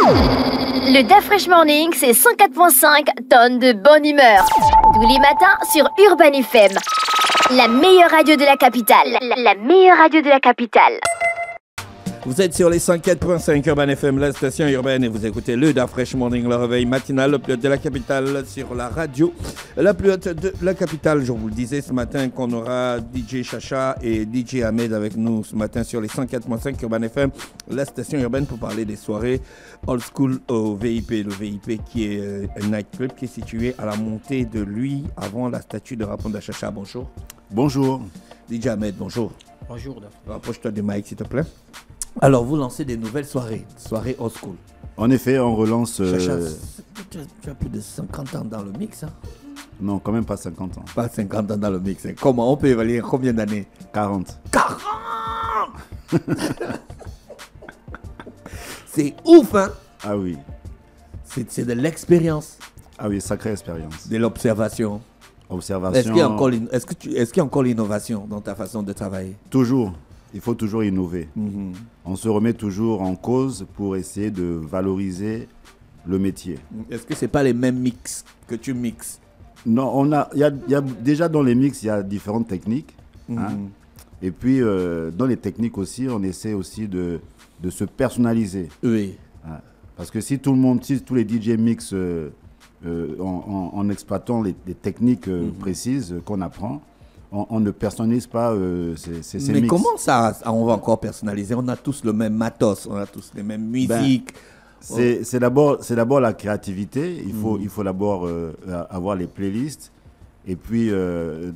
Le Da Fresh Morning, c'est 104.5 tonnes de bonne humeur. Tous les matins sur Urban FM. La meilleure radio de la capitale. La meilleure radio de la capitale. Vous êtes sur les 104.5 Urban FM, la station urbaine, et vous écoutez le Da Fresh Morning, le réveil matinal, le plus haut de la capitale, sur la radio, la plus haute de la capitale. Je vous le disais ce matin qu'on aura DJ Chacha et DJ Ahmed avec nous ce matin sur les 104.5 Urban FM, la station urbaine, pour parler des soirées old school au VIP. Le VIP qui est un nightclub qui est situé à la montée de lui avant la statue de Raponda Chacha. Bonjour. Bonjour. DJ Ahmed, bonjour. Bonjour. Rapproche-toi du mic s'il te plaît. Alors, vous lancez des nouvelles soirées old school. En effet, on relance... Chacha, tu as plus de 50 ans dans le mix, hein? Non, quand même pas 50 ans. Pas 50 ans dans le mix. Hein. Comment on peut évaluer combien d'années? 40. 40. C'est ouf, hein? Ah oui. C'est de l'expérience. Ah oui, sacrée expérience. De l'observation. Observation. Est-ce qu'il y a encore l'innovation dans ta façon de travailler? Toujours. Il faut toujours innover. Mm-hmm. On se remet toujours en cause pour essayer de valoriser le métier. Est-ce que ce n'est pas les mêmes mix que tu mixes? Non, il y a déjà dans les mix, il y a différentes techniques. Hein. Et puis, dans les techniques aussi, on essaie aussi de se personnaliser. Oui. Hein. Parce que si tous les DJ mixent en exploitant les techniques précises qu'on apprend, on ne personnalise pas ces mix. Mais comment ça, on va encore personnaliser? On a tous le même matos, on a tous les mêmes musiques. C'est d'abord la créativité. Il faut d'abord avoir les playlists. Et puis,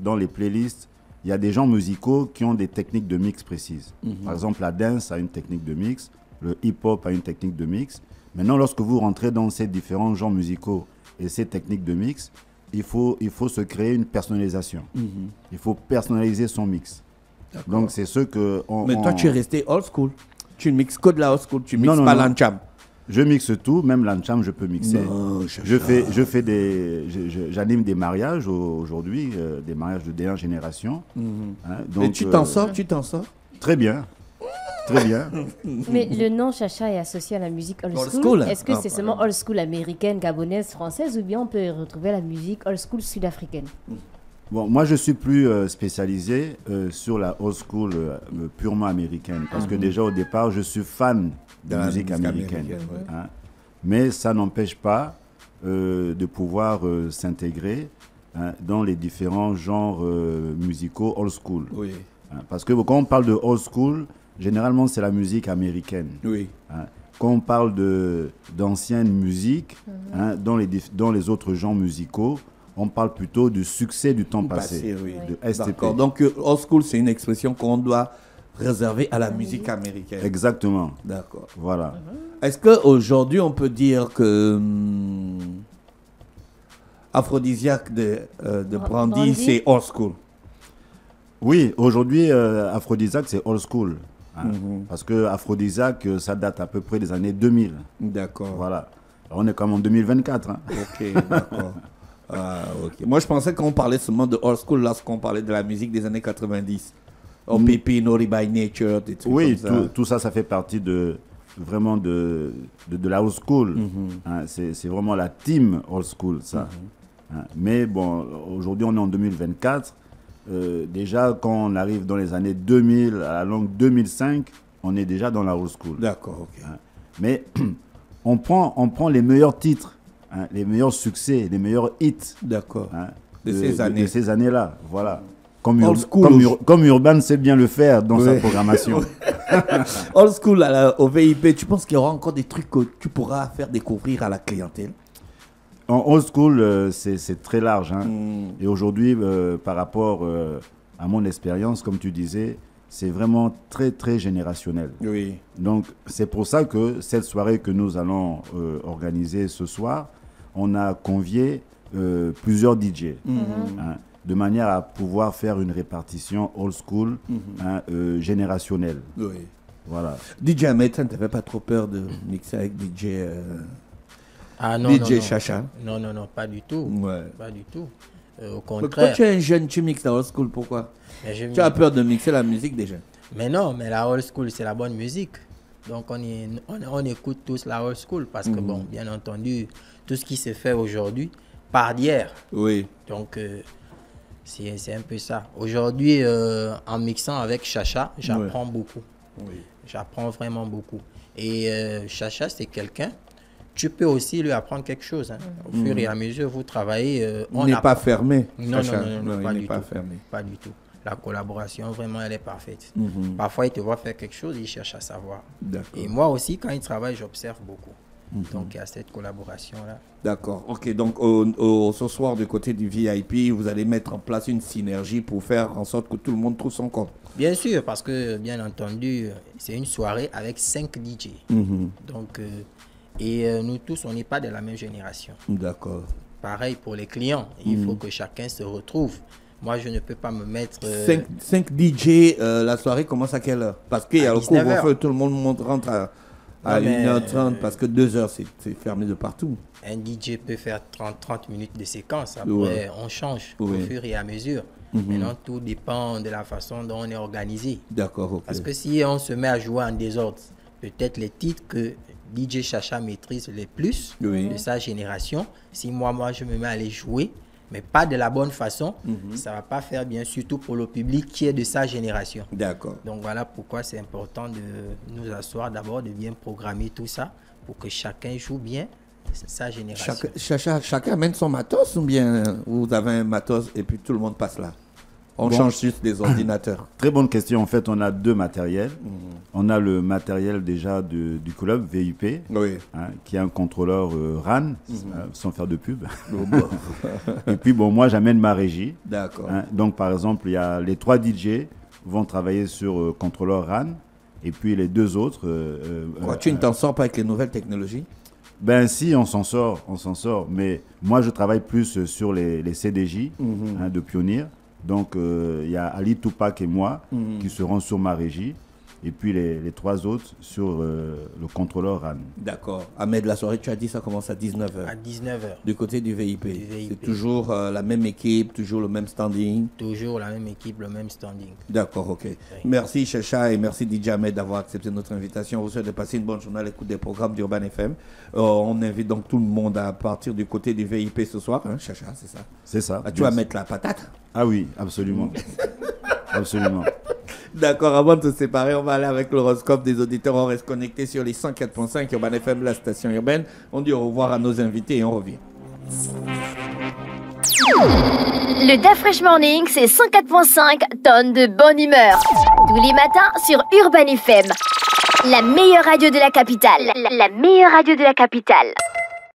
dans les playlists, il y a des genres musicaux qui ont des techniques de mix précises. Par exemple, la dance a une technique de mix. Le hip-hop a une technique de mix. Maintenant, lorsque vous rentrez dans ces différents genres musicaux et ces techniques de mix, il faut se créer une personnalisation. Il faut personnaliser son mix. Donc, c'est ce que... Mais toi, tu es resté old school. Tu ne mixes que de la old school. Tu ne mixes pas l'ancham. Je mixe tout. Même l'ancham, je peux mixer. Non, j'anime des mariages aujourd'hui, des mariages de dernière génération. Hein, donc, et tu t'en sors? Très bien. Très bien. Mais le nom Chacha est associé à la musique old school. Est-ce que c'est seulement old school américaine, gabonaise, française, ou bien on peut retrouver la musique old school sud-africaine? Bon, moi, je suis plus spécialisé sur la old school purement américaine. Parce que déjà, au départ, je suis fan de la musique américaine. Hein. Mais ça n'empêche pas de pouvoir s'intégrer dans les différents genres musicaux old school. Oui. Hein. Parce que quand on parle de old school, généralement, c'est la musique américaine. Oui. Hein. Quand on parle d'anciennes musiques, dans les autres genres musicaux, on parle plutôt du succès du temps passé, oui. de STP. D'accord. Donc, old school, c'est une expression qu'on doit réserver à la musique américaine. Exactement. D'accord. Voilà. Est-ce qu'aujourd'hui, on peut dire que Aphrodisiaque de Brandy, c'est old school? Oui, aujourd'hui, Aphrodisiaque, c'est old school. Hein, parce que Aphrodisiaque, ça date à peu près des années 2000. D'accord. Voilà. Alors, on est comme en 2024. Hein. Ok, d'accord. Okay. Moi, je pensais qu'on parlait seulement de old school lorsqu'on parlait de la musique des années 90. OPP, Naughty by Nature, des trucs oui, comme ça. Tout ça, ça fait partie vraiment de la old school. Hein, c'est vraiment la team old school, ça. Hein, mais bon, aujourd'hui, on est en 2024. Déjà, quand on arrive dans les années 2000, à la longue 2005, on est déjà dans la old school. D'accord, ok. Hein, mais on prend les meilleurs titres, hein, les meilleurs succès, les meilleurs hits. D'accord. Hein, de ces années-là, voilà. Comme Urban sait bien le faire dans sa programmation. Old school au VIP, tu penses qu'il y aura encore des trucs que tu pourras faire découvrir à la clientèle? En old school, c'est très large. Hein. Et aujourd'hui, par rapport à mon expérience, comme tu disais, c'est vraiment très, très générationnel. Oui. Donc, c'est pour ça que cette soirée que nous allons organiser ce soir, on a convié plusieurs DJ. Hein, de manière à pouvoir faire une répartition old school, générationnelle. Oui. Voilà. DJ Ahmed, tu n'avais pas trop peur de mixer avec DJ Chacha? Non, pas du tout. Ouais. Pas du tout. Au Quand contraire. tu es un jeune, tu mixes la old school, pourquoi? Tu as peur de mixer la musique des jeunes? Mais non, mais la old school, c'est la bonne musique. Donc, on écoute tous la old school parce que, bon, bien entendu, tout ce qui se fait aujourd'hui part d'hier. Oui. Donc, c'est un peu ça. Aujourd'hui, en mixant avec Chacha, j'apprends beaucoup. Oui. J'apprends vraiment beaucoup. Et Chacha, c'est quelqu'un, tu peux aussi lui apprendre quelque chose. Hein. Au fur et à mesure, vous travaillez. On n'est pas fermé. Non, pas du tout. Fermé. Pas du tout. La collaboration, vraiment, elle est parfaite. Parfois, il te voit faire quelque chose, il cherche à savoir. Et moi aussi, quand il travaille, j'observe beaucoup. Donc, il y a cette collaboration-là. D'accord. OK. Donc, ce soir, du côté du VIP, vous allez mettre en place une synergie pour faire en sorte que tout le monde trouve son compte. Bien sûr, parce que, bien entendu, c'est une soirée avec 5 DJ. Donc, nous tous, on n'est pas de la même génération. D'accord. Pareil pour les clients. Il faut que chacun se retrouve. Moi, je ne peux pas me mettre... 5 DJ, la soirée commence à quelle heure? Parce qu'il y a le couvre-feu, tout le monde rentre à 1h30 parce que 2h, c'est fermé de partout. Un DJ peut faire 30 minutes de séquence. Après, on change au fur et à mesure. Maintenant, tout dépend de la façon dont on est organisé. D'accord, ok. Parce que si on se met à jouer en désordre, peut-être les titres que DJ Chacha maîtrise les plus de sa génération, si moi, je me mets à les jouer, mais pas de la bonne façon, ça ne va pas faire bien, surtout pour le public qui est de sa génération. D'accord. Donc voilà pourquoi c'est important de nous asseoir d'abord, de bien programmer tout ça pour que chacun joue bien sa génération. Chacun amène son matos ou bien vous avez un matos et puis tout le monde passe là? On change juste les ordinateurs. Très bonne question. En fait, on a 2 matériels. On a le matériel déjà du club VIP, qui est un contrôleur RAN, sans faire de pub. Et puis, moi, j'amène ma régie. D'accord. Donc, par exemple, il y a les 3 DJ vont travailler sur contrôleur RAN. Et puis, les 2 autres... tu ne t'en sors pas avec les nouvelles technologies? Ben si, on s'en sort. Mais moi, je travaille plus sur les CDJ de Pionnier. Donc, il y a Ali Tupac et moi qui seront sur ma régie. Et puis, les 3 autres sur le contrôleur RAN. D'accord. Ahmed, la soirée, tu as dit, ça commence à 19h. À 19h. Du côté du VIP. C'est toujours la même équipe, toujours le même standing. Toujours la même équipe, le même standing. D'accord, ok. Oui. Merci Chacha et merci DJ Ahmed d'avoir accepté notre invitation. On vous souhaite de passer une bonne journée à l'écoute des programmes d'Urban FM. On invite donc tout le monde à partir du côté du VIP ce soir. Hein, Chacha, c'est ça? C'est ça. Tu vas mettre la patate? Ah oui, absolument. Absolument. D'accord, avant de se séparer, on va aller avec l'horoscope des auditeurs. On reste connecté sur les 104.5 Urban FM, la station urbaine. On dit au revoir à nos invités et on revient. Le DA Fresh Morning, c'est 104.5 tonnes de bonne humeur. Tous les matins sur Urban FM. La meilleure radio de la capitale. La meilleure radio de la capitale.